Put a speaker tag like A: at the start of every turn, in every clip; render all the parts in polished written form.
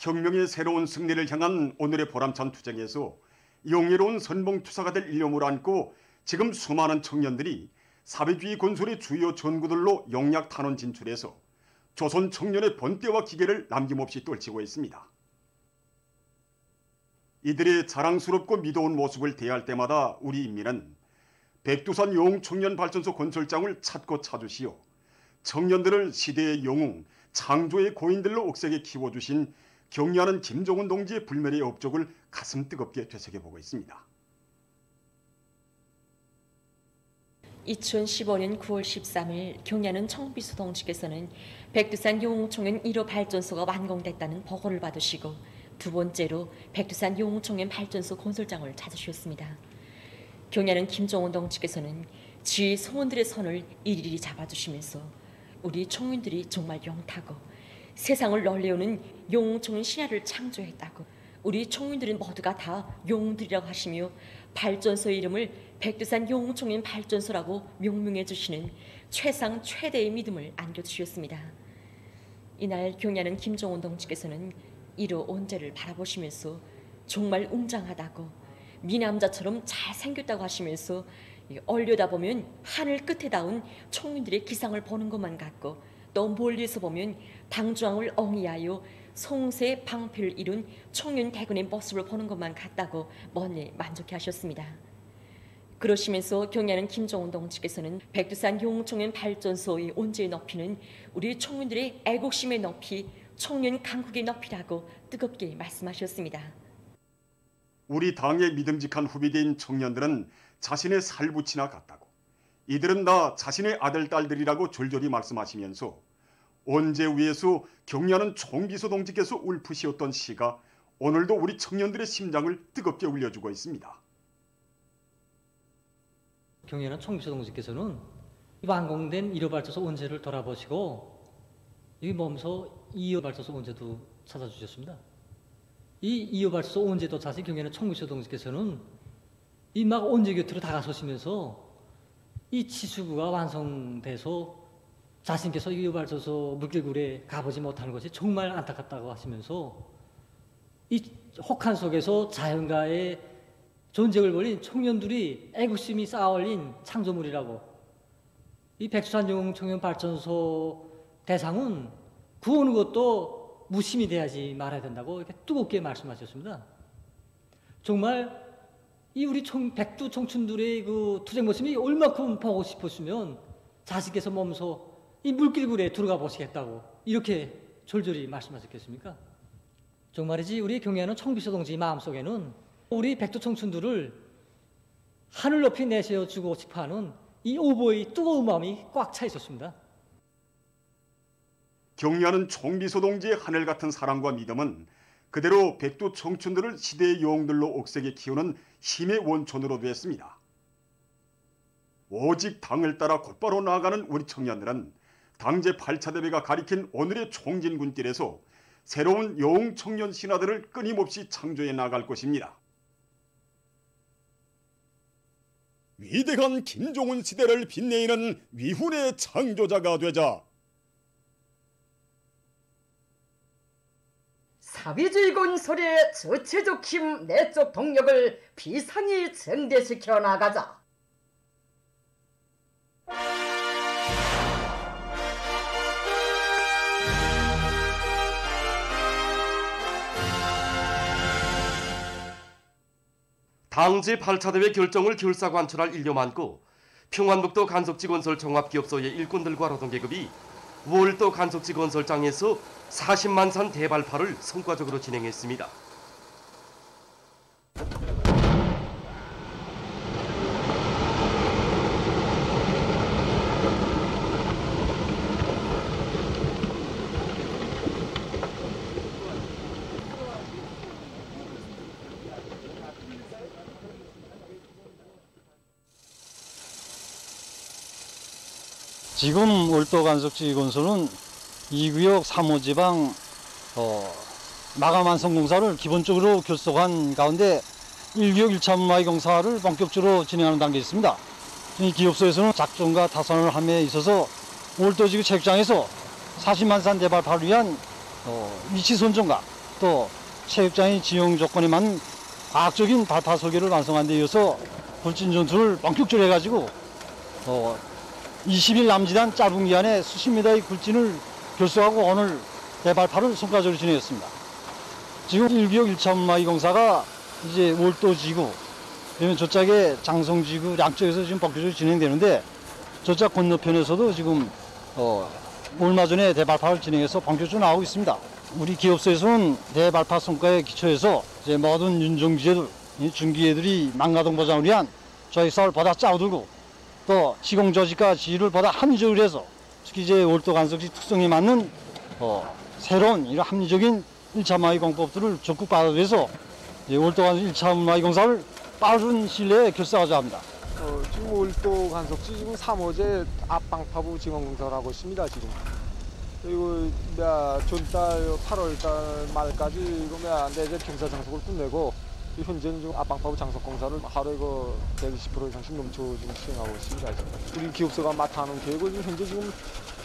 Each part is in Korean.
A: 혁명의 새로운 승리를 향한 오늘의 보람찬 투쟁에서 영예로운 선봉투사가 될 일념을 안고 지금 수많은 청년들이 사회주의 건설의 주요 전구들로 영약 탄원 진출해서 조선 청년의 번대와 기계를 남김없이 떨치고 있습니다. 이들의 자랑스럽고 믿어온 모습을 대할 때마다 우리 인민은 백두산 영웅청년발전소 건설장을 찾고 찾으시오 청년들을 시대의 영웅, 창조의 고인들로 억세게 키워주신 경리하는 김종훈 동지의 불멸의 업적을 가슴 뜨겁게 되새겨보고 있습니다.
B: 2015년 9월 13일 경리하는 청비수 동지께서는 백두산 영웅청년 1호 발전소가 완공됐다는 보고를 받으시고 두 번째로 백두산 영웅청년 발전소 건설장을 찾으셨습니다. 경리하는 김종훈 동지께서는 지휘 성원들의 손을 일일이 잡아주시면서 우리 청년들이 정말 영타고 세상을 널리우는 영웅청년 신화를 창조했다고 우리 청년들은 모두가 다 영웅들이라고 하시며 발전소의 이름을 백두산 영웅청년 발전소라고 명명해 주시는 최상 최대의 믿음을 안겨주셨습니다. 이날 경리하는 김종훈 동지께서는 1호 온재를 바라보시면서 정말 웅장하다고 미남자처럼 잘생겼다고 하시면서 얼려다보면 하늘 끝에 닿은 청년들의 기상을 보는 것만 같고 또 멀리서 보면 당중앙을 엉이하여 송세 방패를 이룬 청년 대군의 모습을 보는 것만 같다고 먼저 만족해 하셨습니다. 그러시면서 경리하는 김종훈 동지께서는 백두산 영웅청년 발전소의 온재의 높이는 우리 청년들의 애국심의 높이, 청년 강국의 높이라고 뜨겁게 말씀하셨습니다.
A: 우리 당의 믿음직한 후배대인 청년들은 자신의 살붙이나 같다고 이들은 다 자신의 아들, 딸들이라고 절절히 말씀하시면서 온재 위에서 경리하는 총비서 동지께서 울프시었던 시가 오늘도 우리 청년들의 심장을 뜨겁게 울려주고 있습니다.
C: 경리하는 총비서 동지께서는 완공된 1호 발전소 온재를 돌아보시고 여기 멈춰서 2호 발전소 온재도 찾아주셨습니다. 이 2호 발전소 온재도 사실 경리하는 총비서 동지께서는 이 막 온재 곁으로 다가서시면서 이 치수구가 완성돼서 자신께서 2호 발전소 물길굴에 가보지 못하는 것이 정말 안타깝다고 하시면서 이 혹한 속에서 자연과의 전쟁을 벌인 청년들이 애국심이 쌓아올린 창조물이라고 이 백두산 영웅청년 발전소 대상은 구하는 것도 무심히 돼야지 말아야 된다고 이렇게 뜨겁게 말씀하셨습니다. 정말 이 우리 백두 청춘들의 그 투쟁 모습이 얼마큼 보고 싶었으면 자식께서 몸소 이 물길굴에 들어가 보시겠다고 이렇게 절절히 말씀하셨겠습니까? 정말이지 우리 경리하는 총비서 동지 마음속에는 우리 백두 청춘들을 하늘 높이 내세워주고 싶어하는 이 오보의 뜨거운 마음이 꽉 차 있었습니다.
A: 경리하는 총비서 동지의 하늘 같은 사랑과 믿음은 그대로 백두 청춘들을 시대의 영웅들로 억세게 키우는 힘의 원천으로 됐습니다. 오직 당을 따라 곧바로 나아가는 우리 청년들은 당제 8차 대회가 가리킨 오늘의 총진군길에서 새로운 영웅 청년 신화들을 끊임없이 창조해 나갈 것입니다. 위대한 김종훈 시대를 빛내는 위훈의 창조자가 되자.
D: 사회주의 건설의 저체적 힘, 내적 동력을 비상히 증대시켜 나가자.
E: 당제 8차 대회 결정을 결사관철할 일념 안고 평안북도 간석지 건설 종합기업소의 일꾼들과 노동계급이 월도 간석지 건설장에서 40만 산 대발파를 성과적으로 진행했습니다.
F: 지금 월도 간석지 건설은 2구역 3호 지방 마감 완성 공사를 기본적으로 결속한 가운데 1구역 1차 문화의 공사를 본격적으로 진행하는 단계에 있습니다. 이 기업소에서는 작전과 타선을 함에 있어서 월도지구 체육장에서 40만 산 대발파를 위한 위치 선정과 또 체육장의 지형 조건에 맞는 과학적인 발파 설계를 완성한 데 이어서 굴진 전투를 본격적으로 해가지고 20일 남짓한 짧은 기간에 수십 미터의 굴진을 결속하고 오늘 대발파를 성과적으로 진행했습니다. 지금 1구역 1차 운마기 공사가 이제 월도지구, 그러면 저짝에 장성지구 양쪽에서 지금 본격적으로 진행되는데 저짝 건너편에서도 지금 얼마 전에 대발파를 진행해서 본격적으로 나오고 있습니다. 우리 기업소에서는 대발파 성과에 기초해서 이제 모든 윤종지들, 중기회들이 망가동 보장을 위한 저희 사업을 보다 짜오들고 또 시공조직과 지휘를 보다 합리적으로 해서 특히 이제 월도 간섭지 특성에 맞는 새로운 이런 합리적인 1차 운마기 공법들을 적극 받아들여서 월도 간섭 1차 운마기 공사를 빠른 시일 내에 결사하자 합니다.
G: 지금 월도 간섭지 지금 3호제 앞방파부 증원 공사를 하고 있습니다. 지금. 그리고 전달 8월달 말까지 내재 경사 장속을 끝내고 현재는 지금 앞방파부 장속 공사를 하루에 120% 이상씩 넘쳐 지금 수행하고 있습니다. 지금. 우리 기업소가 맡아놓은 계획을 지금 현재 지금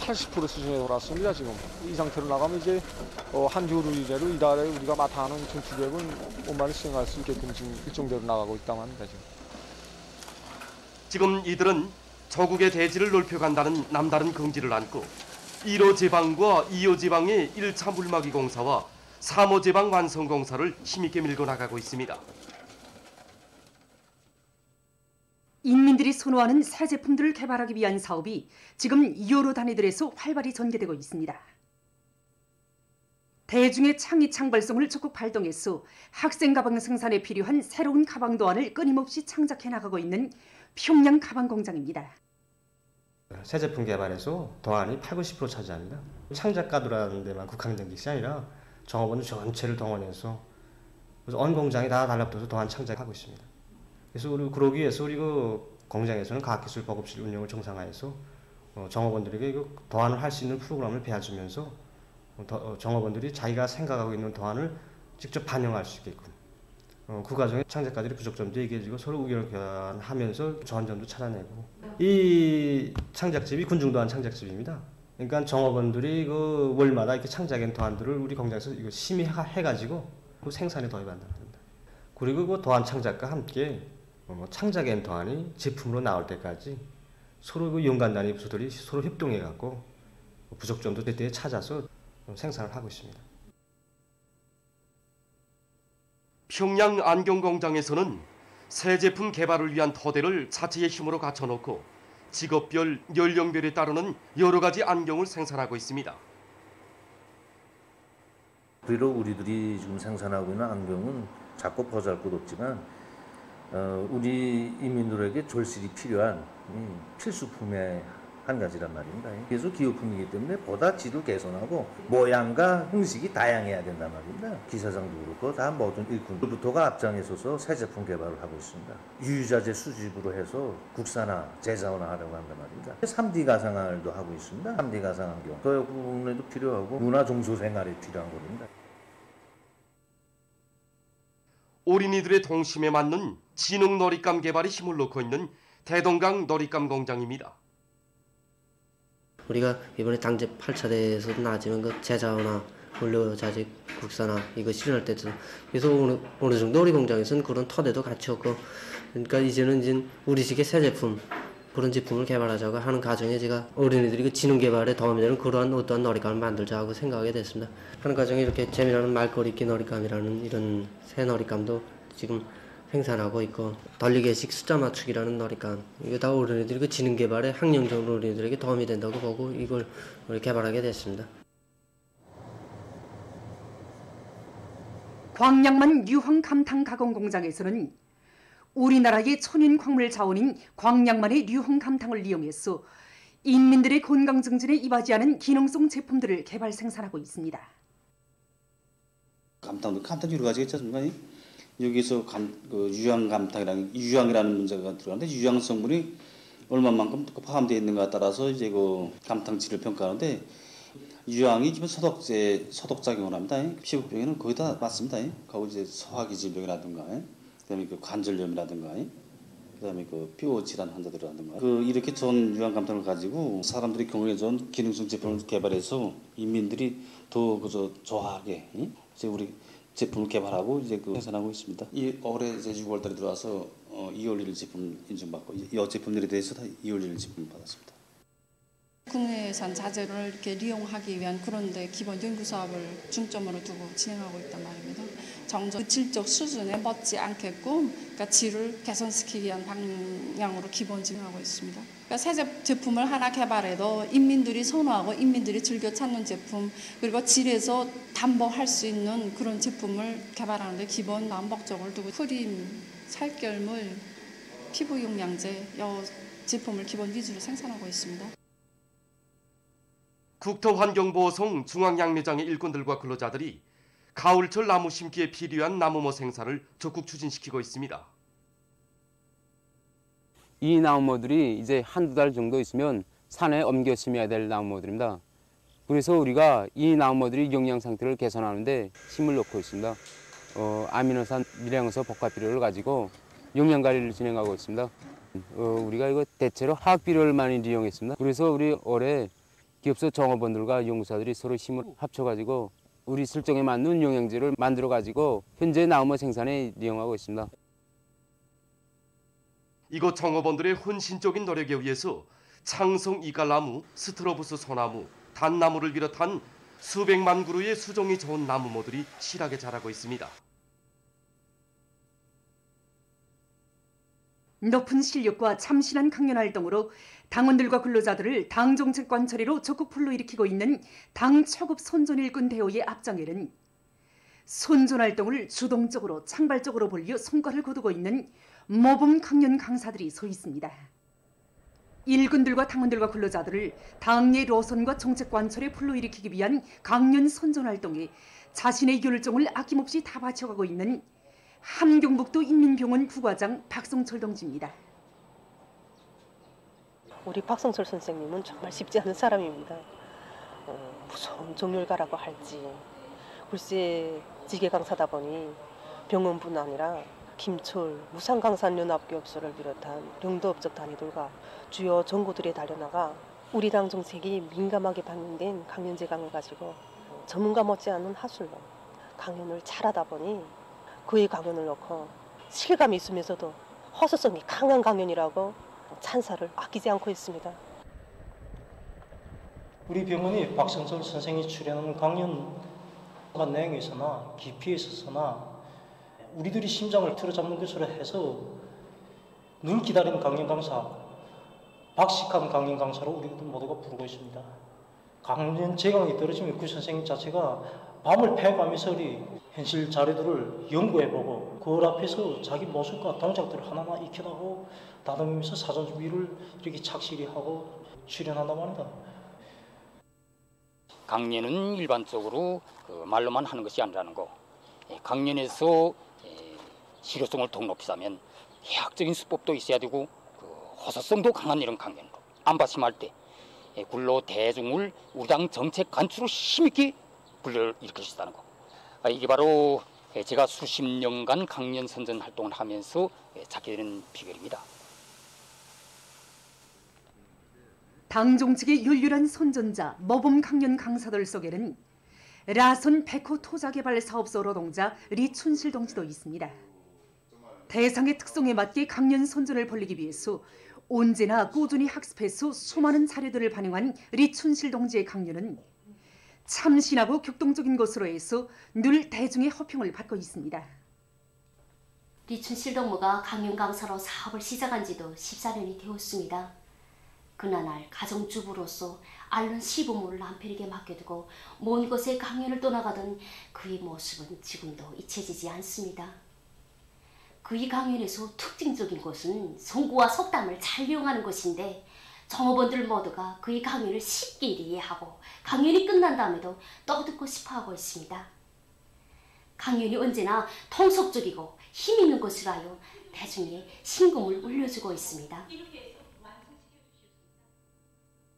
G: 80% 수준에 돌았습니다. 지금 이 상태로 나가면 이제 한 주로 이래로 이달에 우리가 맡아놓은 전투 계획은 원만히 수행할 수 있게끔 지금 일정대로 나가고 있다고 합니다.
E: 지금 이들은 조국의 대지를 넓혀간다는 남다른 긍지를 안고 1호 제방과 2호 제방의 1차 물막이 공사와 3호 제방 완성 공사를 힘있게 밀고 나가고 있습니다.
H: 인민들이 선호하는 새 제품들을 개발하기 위한 사업이 지금 여러 단위들에서 활발히 전개되고 있습니다. 대중의 창의 창발성을 적극 발동해서 학생 가방 생산에 필요한 새로운 가방 도안을 끊임없이 창작해 나가고 있는 평양 가방 공장입니다.
I: 새 제품 개발에서 도안이 80~90% 차지합니다. 창작가들하는 데만 국한된 것이 아니라 종업원 전체를 동원해서 그래서 온 공장이 다 달라붙어서 도안 창작하고 있습니다. 그래서 그러기 위해서 우리 공장에서는 과학기술 보급실 운영을 정상화해서 종업원들에게 도안을 할 수 있는 프로그램을 배워주면서 종업원들이 자기가 생각하고 있는 도안을 직접 반영할 수 있게끔 그 과정에 창작가들이 부족점도 얘기해주고 서로 의견을 교환하면서 좋은 점도 찾아내고 이 창작집이 군중도안 창작집입니다. 그러니까 종업원들이 월마다 이렇게 창작한 도안들을 우리 공장에서 이거 심의해가지고 그 생산에 도입한다는 겁니다. 그리고 그 도안 창작과 함께 창작한 도안이 제품으로 나올 때까지 서로 연관단위 부서들이 서로 협동해갖고 부족점도 그때 찾아서 생산을 하고 있습니다.
E: 평양 안경공장에서는 새 제품 개발을 위한 토대를 자체의 힘으로 갖춰놓고 직업별, 연령별에 따르는 여러 가지 안경을 생산하고 있습니다.
J: 비록 우리들이 지금 생산하고 있는 안경은 작고 보잘것없지만 우리 인민들에게 절실히 필요한 필수품의 한 가지란 말입니다. 그래서 기호품이기 때문에 보다 질을 개선하고 모양과 형식이 다양해야 된단 말입니다. 기사장도 그렇고 다 모든 일꾼들부터가 앞장에서서 새 제품 개발을 하고 있습니다. 유유자재 수집으로 해서 국산화, 제자원화하려고 한단 말입니다. 3D 가상알도 하고 있습니다. 3D 가상 안경. 교육에도 필요하고 문화 종소 생활에 필요한 겁니다.
E: 어린이들의 동심에 맞는 지능 놀잇감 개발에 힘을 놓고 있는 대동강 놀잇감 공장입니다.
K: 우리가 이번에 당제 8차 대회에서도 나왔지만 제자원화, 원료자재 국산화 이거 실현할 때도 그래서 어느 정도 우리 공장에서는 그런 토대도 갖췄고 그러니까 이제는 우리식의 새 제품 그런 제품을 개발하자고 하는 과정에 제가 어린이들이 지능 개발에 도움이 되는 그러한 어떠한 놀잇감을 만들자고 생각하게 됐습니다. 하는 과정에 이렇게 재미나는 말거리기 놀잇감이라는 이런 새 놀잇감도 지금 생산하고 있고 달리기식 숫자 맞추기라는 놀잇감 이거 다 어린이들이 지능 개발에 학령적으로 어린이들에게 도움이 된다고 보고 이걸 개발하게 됐습니다.
H: 광양만 유황 감탕 가공 공장에서는 우리나라의 천연 광물 자원인 광양만의 유황 감탕을 이용해서 인민들의 건강 증진에 이바지하는 기능성 제품들을 개발 생산하고 있습니다.
L: 감탕도 여러 가지가 있지 않습니까? 여기서 유황 감탕이라는 유황이라는 문제가 들어가는데 유황 성분이 얼마만큼 포함되어 있는가에 따라서 이제 감탕질을 평가하는데 유황이 기본 소독작용을 합니다. 피부병에는 거의 다 맞습니다. 거기 이제 소화기 질병이라든가, 그다음에 관절염이라든가, 그다음에 뼈 질환 환자들이라든가, 이렇게 좋은 유황 감탕을 가지고 사람들이 건강에 좋은 기능성 제품을 개발해서 인민들이 더 좋아하게 이제 우리 제품을 개발하고 이제 생산하고 있습니다. 올해 이제 6월달에 들어와서 2월 1일 제품 인증받고 이 제품들에 대해서 다 2월 1일 제품을 받았습니다.
M: 국내산 자재를 이렇게 리용하기 위한 그런 데 기본 연구 사업을 중점으로 두고 진행하고 있단 말입니다. 정적 질적 수준에 맞지 않게끔 그러니까 질을 개선시키기 위한 방향으로 기본 진행하고 있습니다. 그러니까 새 제품을 하나 개발해도 인민들이 선호하고 인민들이 즐겨 찾는 제품 그리고 질에서 담보할 수 있는 그런 제품을 개발하는 데 기본 남목적을 두고 크림, 살결물, 피부 용량제 이 제품을 기본 위주로 생산하고 있습니다.
E: 국토환경보호성 중앙양매장의 일꾼들과 근로자들이 가을철 나무 심기에 필요한 나무모 생산을 적극 추진시키고 있습니다.
N: 이 나무모들이 이제 한두 달 정도 있으면 산에 옮겨 심어야 될 나무모들입니다. 그래서 우리가 이 나무모들이 영양 상태를 개선하는데 힘을 넣고 있습니다. 아미노산, 미량서 복합 비료를 가지고 영양 관리를 진행하고 있습니다. 우리가 이거 대체로 화학 비료를 많이 이용했습니다. 그래서 우리 올해 기업소 종업원들과 연구사들이 서로 힘을 합쳐가지고 우리 실정에 맞는 영양제를 만들어가지고 현재 나무모 생산에 이용하고 있습니다.
E: 이곳 종업원들의 헌신적인 노력에 의해서 창성 이갈나무, 스트로부스 소나무, 단나무를 비롯한 수백만 그루의 수종이 좋은 나무모들이 실하게 자라고 있습니다.
H: 높은 실력과 참신한 강연 활동으로 당원들과 근로자들을 당 정책 관철이로 적극 불러일으키고 있는 당 초급 선전 일꾼 대우의 앞장에는 선전 활동을 주동적으로 창발적으로 벌려 성과를 거두고 있는 모범 강연 강사들이 서 있습니다. 일꾼들과 당원들과 근로자들을 당의 로선과 정책 관철에 불러일으키기 위한 강연 선전 활동에 자신의 열정을 아낌없이 다 바쳐가고 있는 함경북도 인민병원 부과장 박성철 동지입니다.
O: 우리 박성철 선생님은 정말 쉽지 않은 사람입니다. 무서운 정열가라고 할지 글쎄 지게 강사다 보니 병원뿐 아니라 김철, 무상강산연합기업소를 비롯한 영도업적 단위들과 주요 정보들에 달려나가 우리 당 정책이 민감하게 반영된 강연재강을 가지고 전문가 못지않은 하술로 강연을 잘하다 보니 그의 강연을 놓고 실감이 있으면서도 허수성이 강한 강연이라고 찬사를 아끼지 않고 있습니다.
P: 우리 병원이 박성철 선생이 출연하는 강연 내용에 있어서나 깊이에 있어서나 우리들이 심장을 틀어잡는 것으로 해서 늘 기다리는 강연 강사, 박식한 강연 강사로 우리들 모두가 부르고 있습니다. 강연 재강이 떨어지면 그 선생님 자체가 밤을 패가면서 현실 자료들을 연구해보고 그 앞에서 자기 모습과 동작들을 하나하나 익혀나고 다듬으면서 사전 준비를 이렇게 착실히 하고 출연한단 말입니다.
Q: 강연은 일반적으로 말로만 하는 것이 아니라는 거. 강연에서 실효성을 더욱 높이자면 해학적인 수법도 있어야 되고 허사성도 강한 이런 강연으로 안바심할 때 굴로 대중을 우리 당 정책 간추로 힘있게 불러일으키시다는 거. 이게 바로 제가 수십 년간 강연 선전 활동을 하면서 찾게 되는 비결입니다.
H: 당 정책의 윤율한 선전자 모범 강연 강사들 속에는 라손 백호 토자개발 사업소 노동자 리춘실 동지도 있습니다. 대상의 특성에 맞게 강연 선전을 벌이기 위해서 언제나 꾸준히 학습해서 수많은 자료들을 반영한 리춘실 동지의 강연은 참신하고 격동적인 것으로 해서 늘 대중의 호평을 받고 있습니다.
R: 리춘실 동무가 강연 강사로 사업을 시작한 지도 14년이 되었습니다. 그나날 가정주부로서 앓는 시부모를 남편에게 맡겨두고 먼 곳에 강연을 떠나가던 그의 모습은 지금도 잊혀지지 않습니다. 그의 강연에서 특징적인 것은 성구와 속담을 잘 이용하는 것인데 종업원들 모두가 그의 강연을 쉽게 이해하고 강연이 끝난 다음에도 또 듣고 싶어하고 있습니다. 강연이 언제나 통속적이고 힘있는 것으로 하여 대중의 심금을 울려주고 있습니다.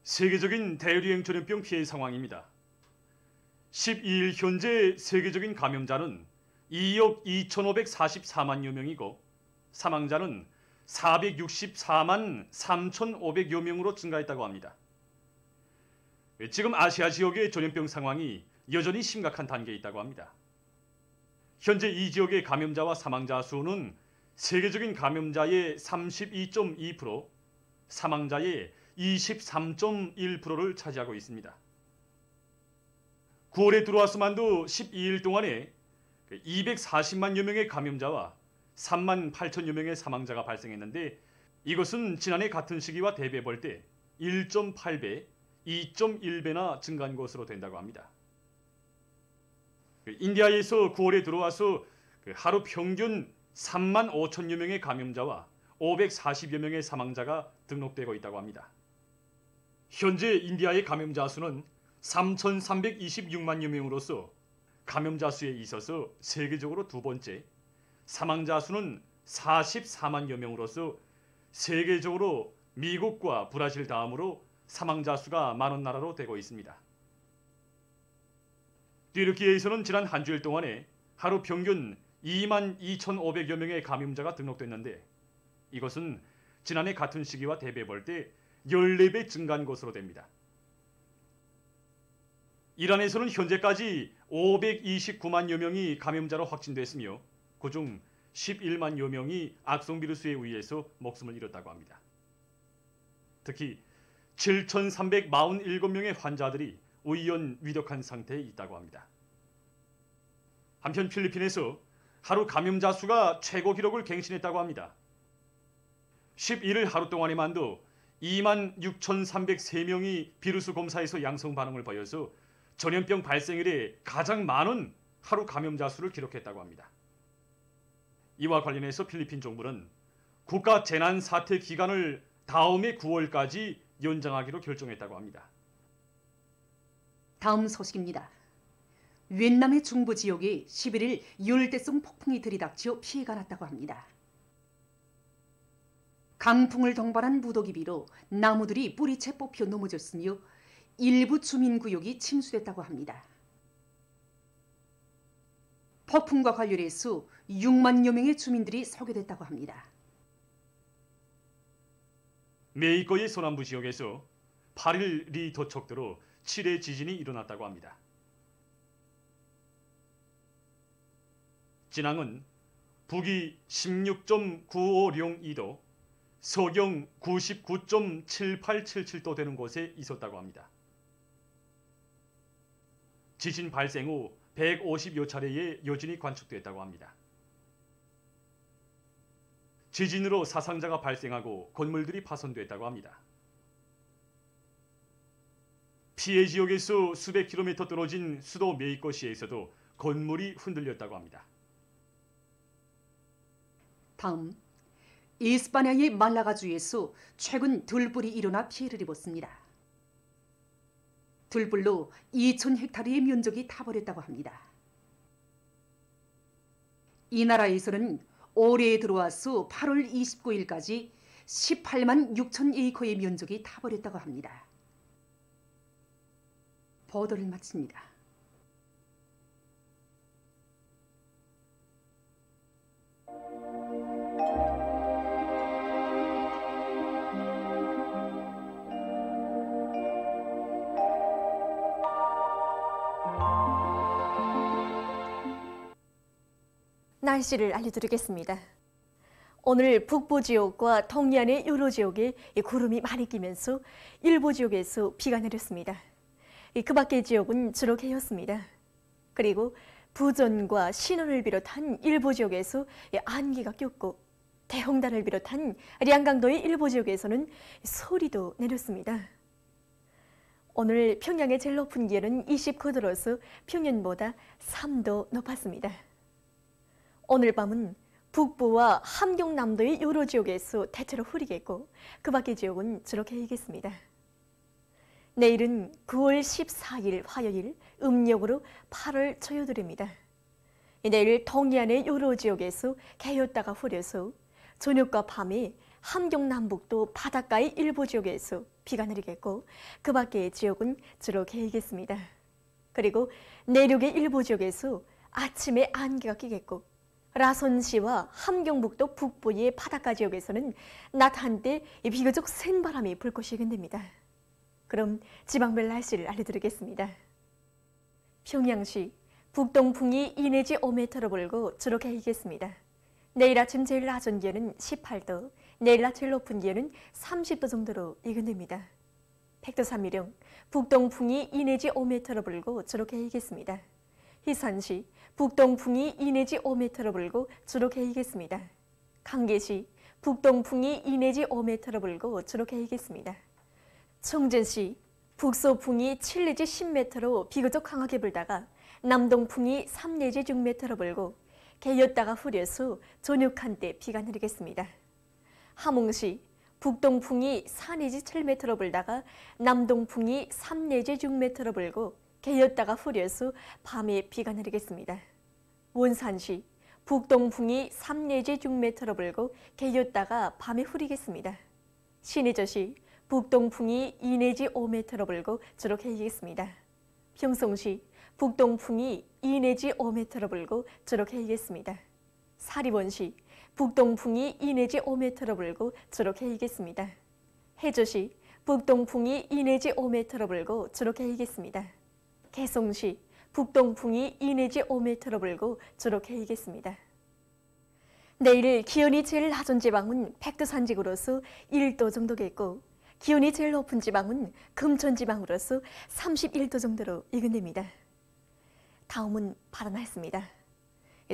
S: 세계적인 대유행 전염병 피해 상황입니다. 12일 현재 세계적인 감염자는 2억 2,544만여 명이고 사망자는 464만 3,500여 명으로 증가했다고 합니다. 지금 아시아 지역의 전염병 상황이 여전히 심각한 단계에 있다고 합니다. 현재 이 지역의 감염자와 사망자 수는 세계적인 감염자의 32.2%, 사망자의 23.1%를 차지하고 있습니다. 9월에 들어와서만도 12일 동안에 240만여 명의 감염자와 3만 8천여 명의 사망자가 발생했는데 이것은 지난해 같은 시기와 대비해 볼 때 1.8배, 2.1배나 증가한 것으로 된다고 합니다. 인디아에서 9월에 들어와서 하루 평균 3만 5천여 명의 감염자와 540여 명의 사망자가 등록되고 있다고 합니다. 현재 인디아의 감염자 수는 3,326만여 명으로서 감염자 수에 있어서 세계적으로 두 번째, 사망자 수는 44만여 명으로서 세계적으로 미국과 브라질 다음으로 사망자 수가 많은 나라로 되고 있습니다. 튀르키예에서는 지난 한 주일 동안에 하루 평균 2만 2,500여 명의 감염자가 등록됐는데 이것은 지난해 같은 시기와 대비해 볼 때 14배 증가한 것으로 됩니다. 이란에서는 현재까지 529만여 명이 감염자로 확진됐으며 그중 11만여 명이 악성 비루스에 의해서 목숨을 잃었다고 합니다. 특히 7,347명의 환자들이 의연 위독한 상태에 있다고 합니다. 한편 필리핀에서 하루 감염자 수가 최고 기록을 갱신했다고 합니다. 11일 하루 동안에만도 2만 6,303명이 비루스 검사에서 양성 반응을 보여서 전염병 발생 이래 가장 많은 하루 감염자 수를 기록했다고 합니다. 이와 관련해서 필리핀 정부는 국가 재난 사태 기간을 다음해 9월까지 연장하기로 결정했다고 합니다.
H: 다음 소식입니다. 위et남의 중부 지역에 11일 열대성 폭풍이 들이닥쳐 피해가 났다고 합니다. 강풍을 동반한 무더기 비로 나무들이 뿌리채 뽑혀 넘어졌으며 일부 주민구역이 침수됐다고 합니다. 폭풍과 관련해서 6만여 명의 주민들이 소개됐다고 합니다.
S: 메이커의 서남부 지역에서 8일 리터 척도로 7회 지진이 일어났다고 합니다. 진앙은 북위 16.9502도, 서경 99.7877도 되는 곳에 있었다고 합니다. 지진 발생 후 150여 차례의 여진이 관측됐다고 합니다. 지진으로 사상자가 발생하고 건물들이 파손됐다고 합니다. 피해 지역에서 수백 킬로미터 떨어진 수도 메이커시에서도 건물이 흔들렸다고 합니다.
H: 다음, 이스파냐의 말라가주에서 최근 들불이 일어나 피해를 입었습니다. 들불로 2,000헥타르의 면적이 타버렸다고 합니다. 이 나라에서는 올해에 들어와서 8월 29일까지 18만 6천 에이커의 면적이 타버렸다고 합니다. 보도를 마칩니다.
T: 날씨를 알려드리겠습니다. 오늘 북부 지역과 동해안의 여러 지역에 구름이 많이 끼면서 일부 지역에서 비가 내렸습니다. 그 밖의 지역은 주로 개였습니다. 그리고 부전과 신원을 비롯한 일부 지역에서 안개가 꼈고 대홍단을 비롯한 량강도의 일부 지역에서는 소리도 내렸습니다. 오늘 평양의 제일 높은 기온은 29도로서 평년보다 3도 높았습니다. 오늘 밤은 북부와 함경남도의 여러 지역에서 대체로 흐리겠고 그 밖의 지역은 주로 개이겠습니다. 내일은 9월 14일 화요일 음력으로 8월 초여들입니다. 내일 동해안의 여러 지역에서 개였다가 흐려서 저녁과 밤에 함경남북도 바닷가의 일부 지역에서 비가 내리겠고 그 밖의 지역은 주로 개이겠습니다. 그리고 내륙의 일부 지역에서 아침에 안개가 끼겠고 라선시와 함경북도 북부의 바닷가 지역에서는 낮 한때 비교적 센 바람이 불 것이 예견됩니다. 그럼 지방별 날씨를 알려드리겠습니다. 평양시 북동풍이 2 내지 5m로 불고 주로 개이겠습니다. 내일 아침 제일 낮은 기온은 18도, 내일 낮 제일 높은 기온은 30도 정도로 예견됩니다. 백도 3일령 북동풍이 2 내지 5m로 불고 주로 개이겠습니다. 희산시 북동풍이 2 내지 5m로 불고 주로 개이겠습니다. 강계시 북동풍이 2 내지 5m로 불고 주로 개이겠습니다. 청진시 북소풍이 7 내지 10m로 비교적 강하게 불다가 남동풍이 3 내지 6m로 불고 개였다가 후려서 저녁 한때 비가 내리겠습니다. 함흥시 북동풍이 4 내지 7m로 불다가 남동풍이 3 내지 6m로 불고 개였다가 후려서 밤에 비가 내리겠습니다. 원산시 북동풍이 3 내지 6m로 불고 개였다가 밤에 후리겠습니다. 신의저시 북동풍이 2 내지 5m로 불고 주로 개이겠습니다. 평성시 북동풍이 2 내지 5m로 불고 주로 개이겠습니다. 사리원시 북동풍이 2 내지 5m로 불고 주로 개이겠습니다. 해저시 북동풍이 2 내지 5m로 불고 주로 개이겠습니다. 개송시 북동풍이 2 내지 5m로 불고 주로 개이겠습니다. 내일 기온이 제일 낮은 지방은 백두산지구로서 1도 정도겠고 기온이 제일 높은 지방은 금천지방으로서 31도 정도로 예견됩니다. 다음은 바다 날씨입니다.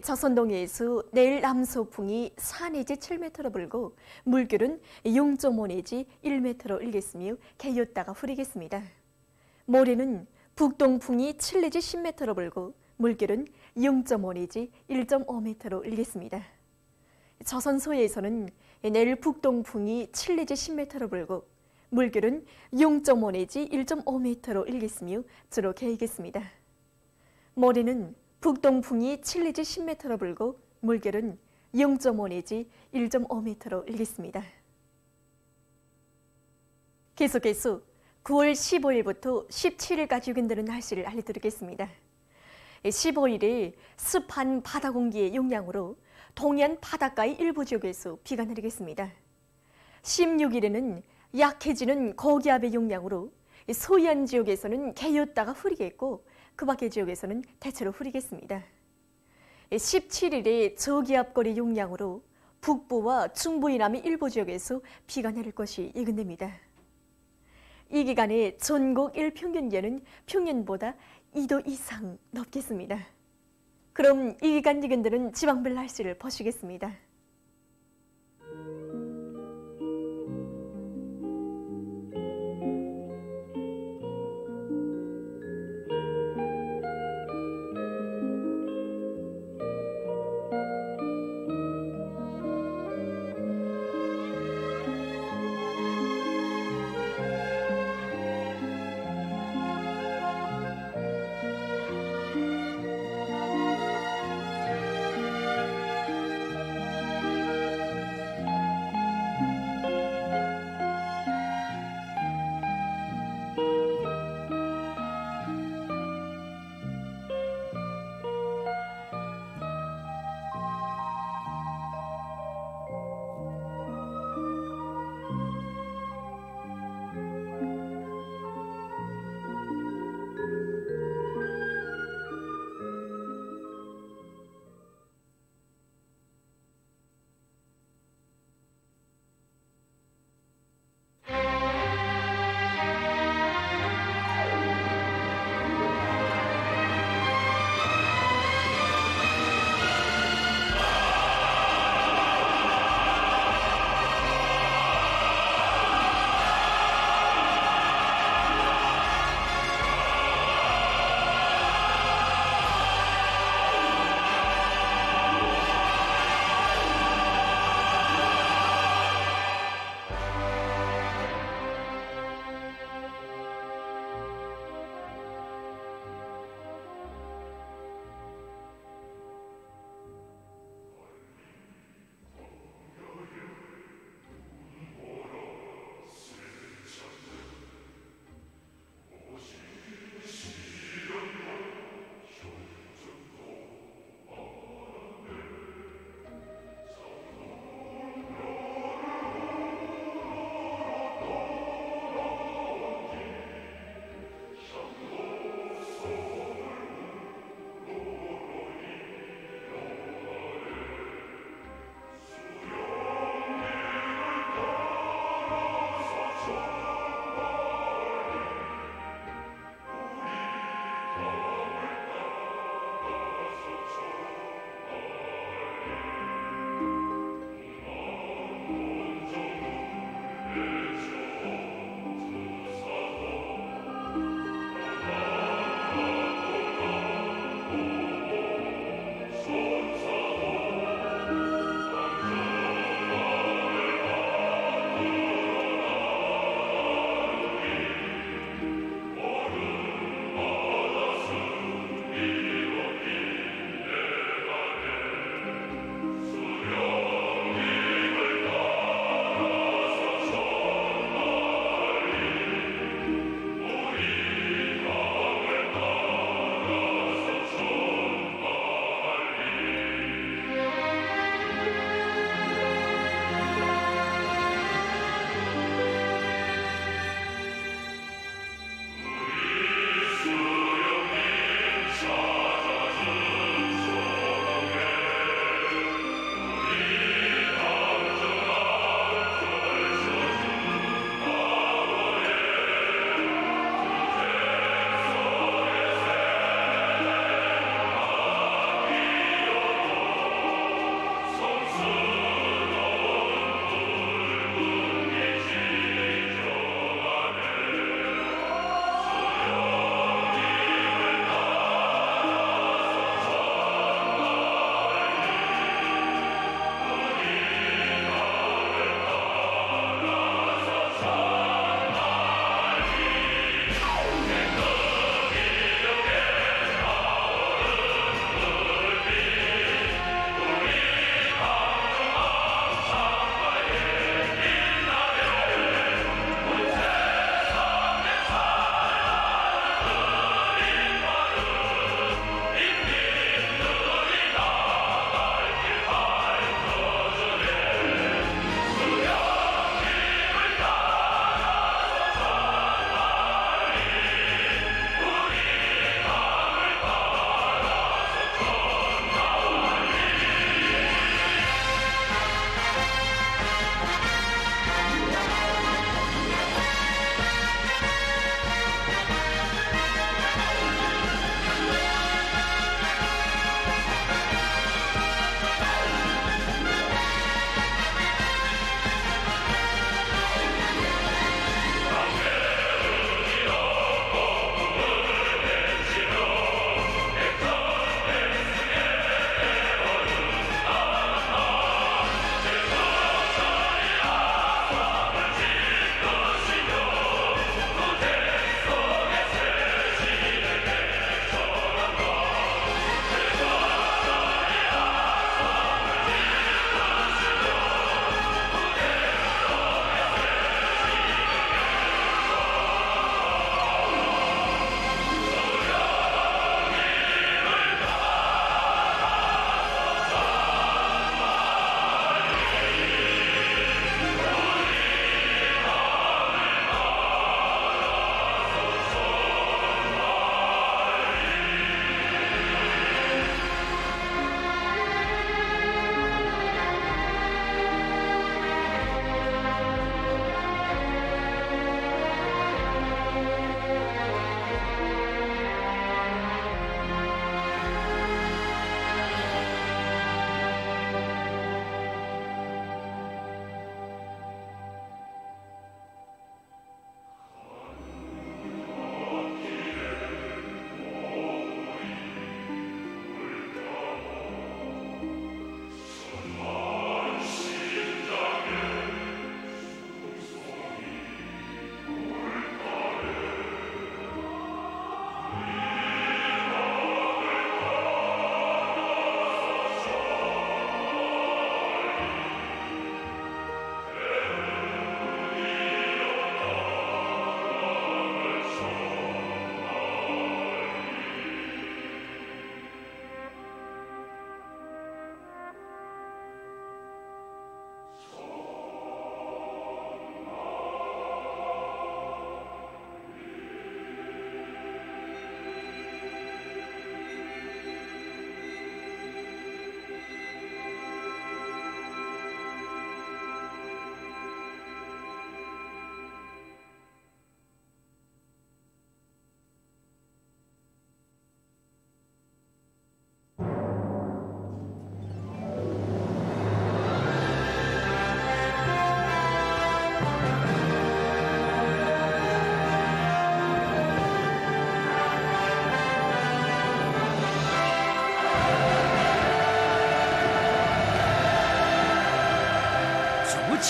T: 저선동해에서 내일 남서풍이 4 내지 7m로 불고 물결은 0.5 내지 1m로 일겠으며 개였다가 후리겠습니다. 모레는 북동풍이 7 내지 10m로 불고 물결은 0.5 내지 1.5m로 일겠습니다. 저선서해에서는 내일 북동풍이 7 내지 10m로 불고 물결은 0.5 내지 1.5m로 일겠으며 주로 개이겠습니다. 모레는 북동풍이 7 내지 10m로 불고 물결은 0.5 내지 1.5m로 일겠습니다. 계속해서 9월 15일부터 17일까지 예견되는 날씨를 알려드리겠습니다. 15일에 습한 바다 공기의 영향으로 동해안 바닷가의 일부 지역에서 비가 내리겠습니다. 16일에는 약해지는 고기압의 영향으로 서해안 지역에서는 개였다가 흐리겠고 그 밖의 지역에서는 대체로 흐리겠습니다. 17일에 저기압거리 영향으로 북부와 중부 이남의 일부 지역에서 비가 내릴 것이 예견됩니다. 이 기간에 전국 일평균 기온은 평년보다 2도 이상 높겠습니다. 그럼 이 기간 예견되는 지방별 날씨를 보시겠습니다.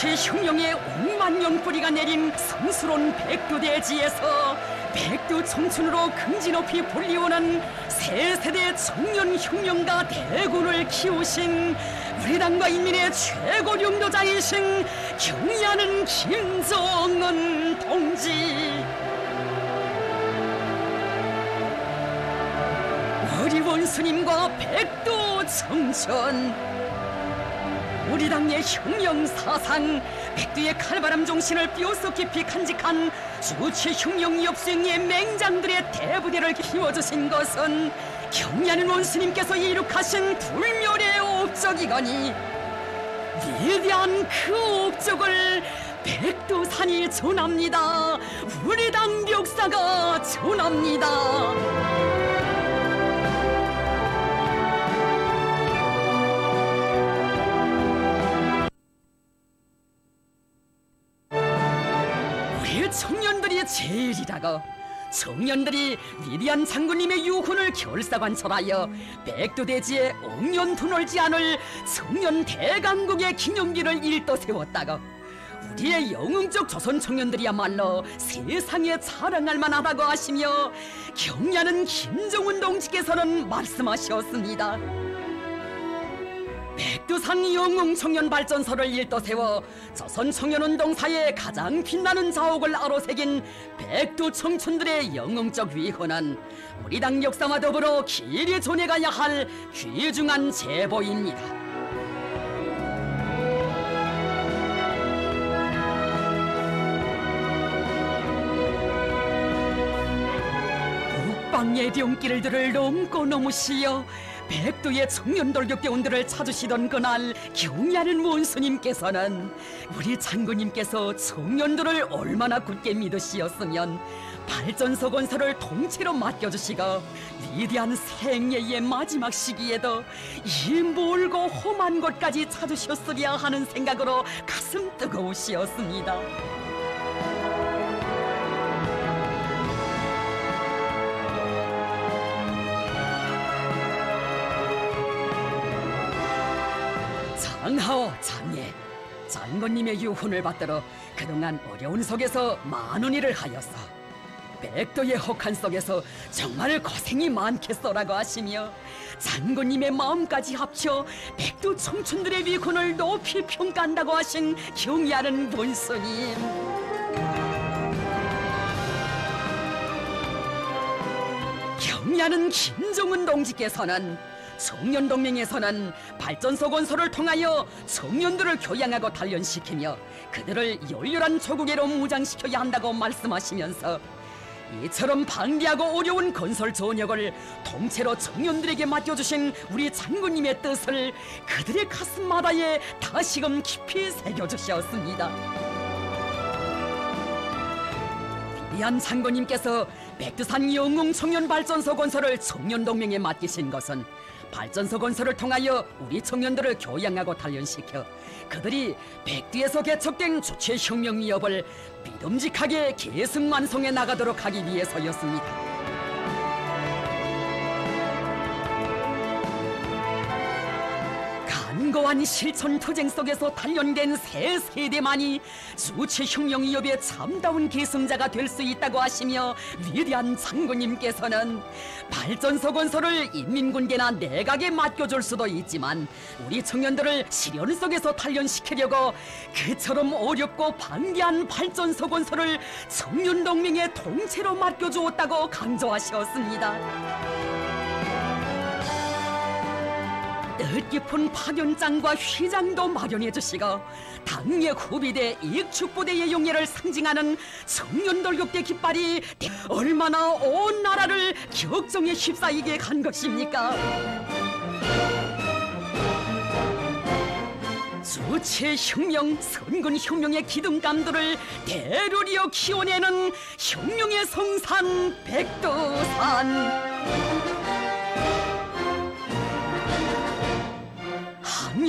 U: 수치 흉령의 옥만년 뿌리가 내린 성스러운 백두대지에서 백두 청춘으로 긍지 높이 불리우는 새 세대 청년 흉령과 대군을 키우신 우리 당과 인민의 최고領導자이신 경의하는 김정은 동지. 우리 원수님과 백두 청춘, 우리 당의 흉령 사상, 백두의 칼바람 정신을 뼈속 깊이 간직한 수치 흉령 역수행의 맹장들의 대부대를 키워주신 것은 경의하는 원수님께서 이룩하신 불멸의 업적이거니 위대한 그 업적을 백두산이 전합니다. 우리 당 벽사가 전합니다. 청년들이 제일이라고, 청년들이 위대한 장군님의 유훈을 결사관철하여 백두대지에 옥년도 놀지 않을 청년 대강국의 기념비를 일도 세웠다고, 우리의 영웅적 조선 청년들이야말로 세상에 자랑할 만하다고 하시며 경의하는 김정은 동지께서는 말씀하셨습니다. 백두산 영웅청년발전소를 일도 세워 조선 청년운동사의 가장 빛나는 자옥을 아로새긴 백두 청춘들의 영웅적 위훈은 우리 당 역사와 더불어 길이 전해가야 할 귀중한 제보입니다. 북방의 령길들을 넘고 넘으시어 백두의 청년돌격대원들을 찾으시던 그날 경의하는 원수님께서는 우리 장군님께서 청년들을 얼마나 굳게 믿으시었으면 발전소 건설을 통째로 맡겨주시고 위대한 생애의 마지막 시기에도 이 멀고 험한 곳까지 찾으셨으랴 하는 생각으로 가슴 뜨거우시었습니다. 장하오 장예, 장군님의 유훈을 받들어 그동안 어려운 속에서 많은 일을 하였어. 백두의 혹한 속에서 정말 고생이 많겠소라고 하시며 장군님의 마음까지 합쳐 백두 청춘들의 위훈을 높이 평가한다고 하신 경의하는 원수님. 경의하는 김정은 동지께서는 청년동맹에서는 발전소 건설을 통하여 청년들을 교양하고 단련시키며 그들을 열렬한 조국애로 무장시켜야 한다고 말씀하시면서 이처럼 방대하고 어려운 건설 전역을 통째로 청년들에게 맡겨주신 우리 장군님의 뜻을 그들의 가슴마다에 다시금 깊이 새겨주셨습니다. 위대한 장군님께서 백두산 영웅청년발전소 건설을 청년동맹에 맡기신 것은 발전소 건설을 통하여 우리 청년들을 교양하고 단련시켜 그들이 백두에서 개척된 주체혁명 위협을 믿음직하게 계승완성해 나가도록 하기 위해서였습니다. 견고한 실천 투쟁 속에서 단련된 새 세대만이 주체혁명 위협의 참다운 계승자가 될 수 있다고 하시며 위대한 장군님께서는 발전소 건설을 인민군대나 내각에 맡겨줄 수도 있지만 우리 청년들을 시련 속에서 단련시키려고 그처럼 어렵고 방대한 발전소 건설을 청년동맹의 통째로 맡겨주었다고 강조하셨습니다. 뜻깊은 파견장과 휘장도 마련해 주시고 당의 후비대 익축부대의 용예를 상징하는 청년돌격대 깃발이 얼마나 온 나라를 격정에 휩싸이게 간 것입니까? 주체혁명, 선군혁명의 기둥감들을 대류리어 키워내는 혁명의 성산 백두산.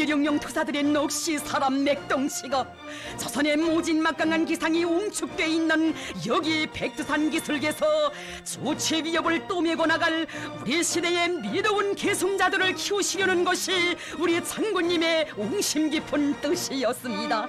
U: 일용용 투사들의 넋이 사람 맥동치고 조선의 모진막강한 기상이 웅축돼 있는 여기 백두산 기슭에서 주체 위협을 또매고 나갈 우리 시대의 미더운 계승자들을 키우시려는 것이 우리 장군님의 웅심 깊은 뜻이었습니다.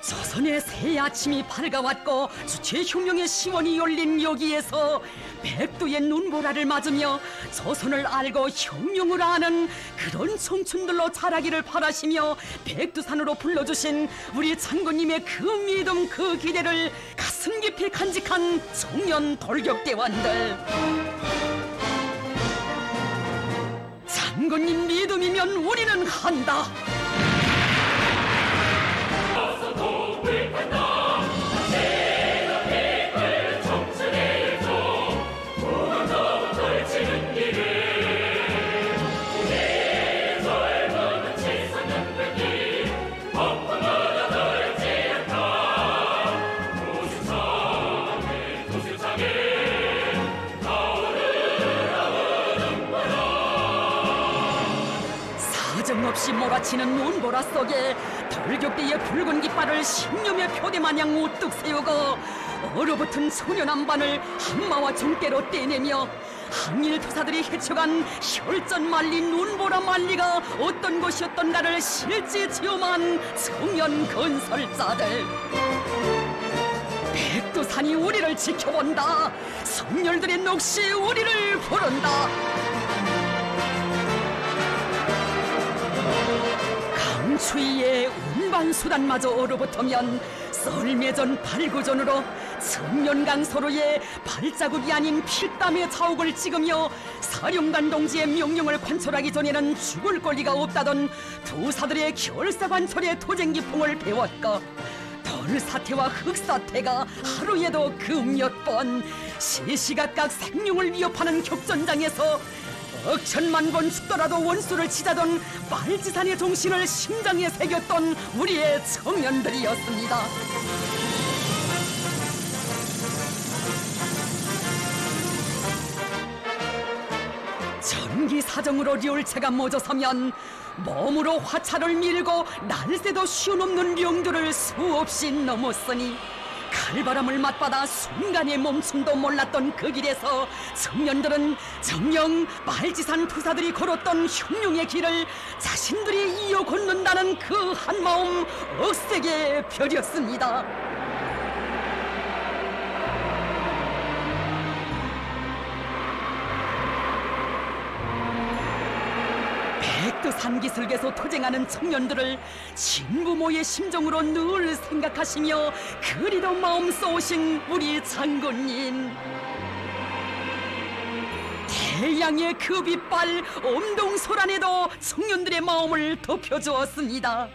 U: 조선의 새 아침이 밝아왔고 주체 혁명의 시원이 열린 여기에서 백두의 눈보라를 맞으며 조선을 알고 혁명을 아는 그런 청춘들로 자라기를 바라시며 백두산으로 불러주신 우리 장군님의 그 믿음 그 기대를 가슴 깊이 간직한 청년 돌격대원들. 장군님 믿음이면 우리는 한다. 사정없이 몰아치는 눈보라 속에 돌격대의 붉은 깃발을 신념의 표대마냥 우뚝 세우고 얼어붙은 소년 한반을 한마와 종대로 떼내며 항일 투사들이 헤쳐간 혈전 말리 눈보라 말리가 어떤 것이었던가를 실제 체험한 청년 건설자들. 백두산이 우리를 지켜본다. 성렬들의 넋이 우리를 부른다. 강추위에 운반수단마저 얼어붙으면 썰매전 발구전으로 청년간 서로의 발자국이 아닌 필땀의 자욱을 찍으며 사령관 동지의 명령을 관철하기 전에는 죽을 권리가 없다던 투사들의 결사관철의 토쟁기풍을 배웠고 벌사태와 흑사태가 하루에도 그 몇 번 시시각각 생명을 위협하는 격전장에서 억천만 번 죽더라도 원수를 치자던 말지산의 정신을 심장에 새겼던 우리의 청년들이었습니다. 전기사정으로 류울체가 멎어서면 몸으로 화차를 밀고 날새도 쉬어넘는 령도를 수없이 넘었으니 칼바람을 맞받아 순간의 멈춤도 몰랐던 그 길에서 청년들은 정녕 말지산 투사들이 걸었던 혁명의 길을 자신들이 이어 걷는다는 그 한마음 억세게 벼렸습니다. 백두산 기슭에서 투쟁하는 청년들을 친부모의 심정으로 늘 생각하시며 그리도 마음 쏘신 우리 장군님. 태양의 그 빛발 엄동소란에도 청년들의 마음을 덮여주었습니다.